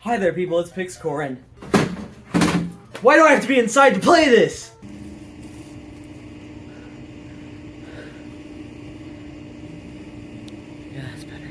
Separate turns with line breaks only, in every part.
Hi there people, it's Pyxcore and... Why do I have to be inside to play this? Yeah, that's better.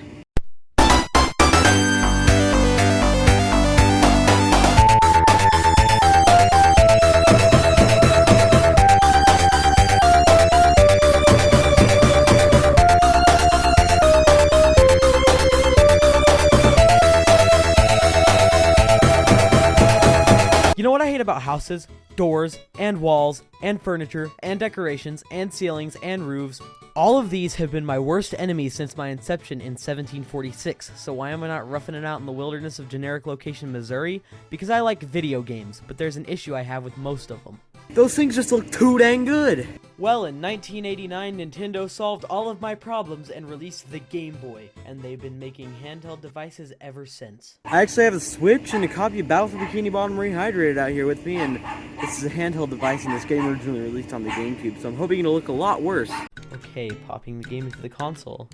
You know what I hate about houses, doors, and walls, and furniture, and decorations, and ceilings, and roofs? All of these have been my worst enemies since my inception in 1746, so why am I not roughing it out in the wilderness of generic location Missouri? Because I like video games, but there's an issue I have with most of them. Those things just look too dang good! Well, in 1989, Nintendo solved all of my problems and released the Game Boy, and they've been making handheld devices ever since. I actually have a Switch and a copy of Battle for Bikini Bottom Rehydrated out here with me, and this is a handheld device, and this game originally released on the GameCube, so I'm hoping it'll look a lot worse. Okay, popping the game into the console.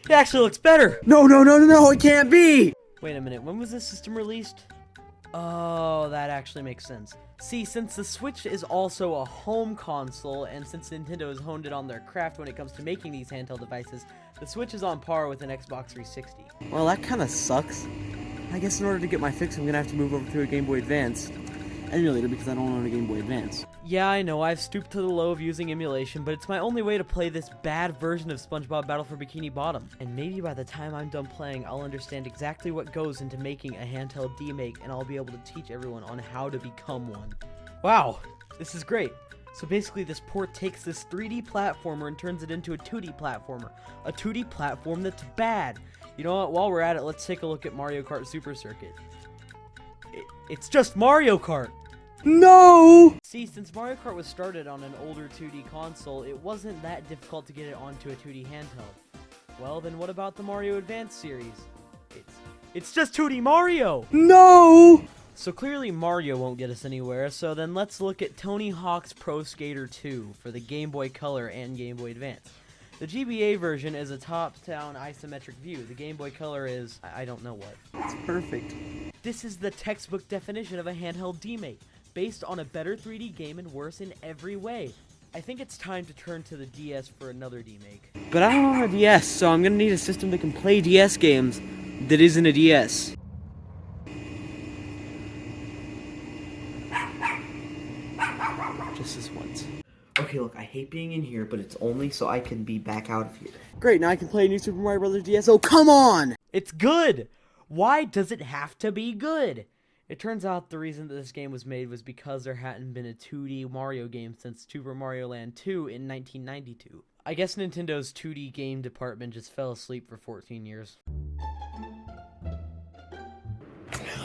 It actually looks better! No, it can't be! Wait a minute, when was this system released? Oh, that actually makes sense. See, since the Switch is also a home console, and since Nintendo has honed it on their craft when it comes to making these handheld devices, the Switch is on par with an Xbox 360. Well, that kinda sucks. I guess in order to get my fix, I'm gonna have to move over to a Game Boy Advance emulator because I don't own a Game Boy Advance. Yeah, I know, I've stooped to the low of using emulation, but it's my only way to play this bad version of Spongebob Battle for Bikini Bottom. And maybe by the time I'm done playing, I'll understand exactly what goes into making a handheld Demake, and I'll be able to teach everyone on how to become one. Wow, this is great. So basically this port takes this 3D platformer and turns it into a 2D platformer. A 2D platform that's bad. You know what, while we're at it, let's take a look at Mario Kart Super Circuit. It's just Mario Kart! No! See, since Mario Kart was started on an older 2D console, it wasn't that difficult to get it onto a 2D handheld. Well, then what about the Mario Advance series? It's just 2D Mario! No! So clearly Mario won't get us anywhere, so then let's look at Tony Hawk's Pro Skater 2 for the Game Boy Color and Game Boy Advance. The GBA version is a top-down isometric view. The Game Boy Color is... I don't know what. It's perfect. This is the textbook definition of a handheld Demake, based on a better 3D game and worse in every way. I think it's time to turn to the DS for another Demake. But I don't own a DS, so I'm gonna need a system that can play DS games that isn't a DS. Just this once. Okay, look, I hate being in here, but it's only so I can be back out of here. Great, now I can play New Super Mario Bros. DS. Oh, come on! It's good! Why does it have to be good? It turns out the reason that this game was made was because there hadn't been a 2D Mario game since Super Mario Land 2 in 1992. I guess Nintendo's 2D game department just fell asleep for 14 years.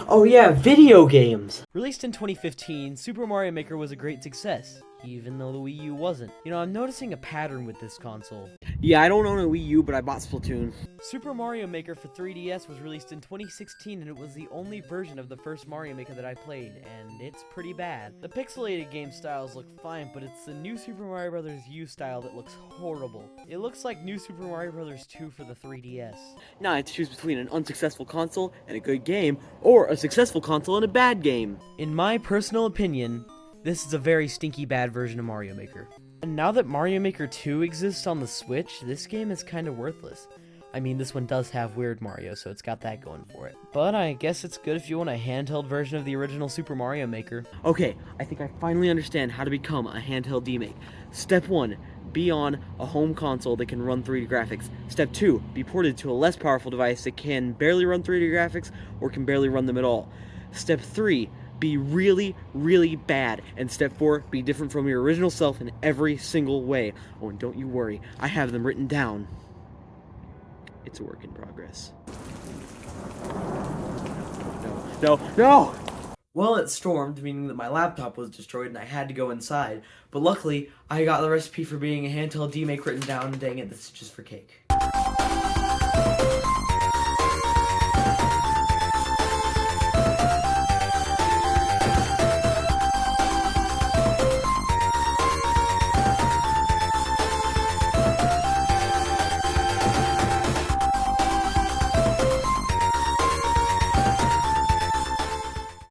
Oh yeah, video games! Released in 2015, Super Mario Maker was a great success, even though the Wii U wasn't. You know, I'm noticing a pattern with this console. Yeah, I don't own a Wii U, but I bought Splatoon. Super Mario Maker for 3DS was released in 2016, and it was the only version of the first Mario Maker that I played, and it's pretty bad. The pixelated game styles look fine, but it's the new Super Mario Bros. U style that looks horrible. It looks like New Super Mario Bros. 2 for the 3DS. Now I have to choose between an unsuccessful console and a good game, or a successful console and a bad game. In my personal opinion, this is a very stinky bad version of Mario Maker. And now that Mario Maker 2 exists on the Switch, this game is kind of worthless. I mean, this one does have Weird Mario, so it's got that going for it. But I guess it's good if you want a handheld version of the original Super Mario Maker. Okay, I think I finally understand how to become a handheld Demake. Step 1, be on a home console that can run 3D graphics. Step 2, be ported to a less powerful device that can barely run 3D graphics or can barely run them at all. Step 3, be really, really bad. And step 4, be different from your original self in every single way. Oh, and don't you worry, I have them written down. It's a work in progress. No! Well, it stormed, meaning that my laptop was destroyed and I had to go inside. But luckily, I got the recipe for being a handheld Demake written down, and dang it, this is just for cake.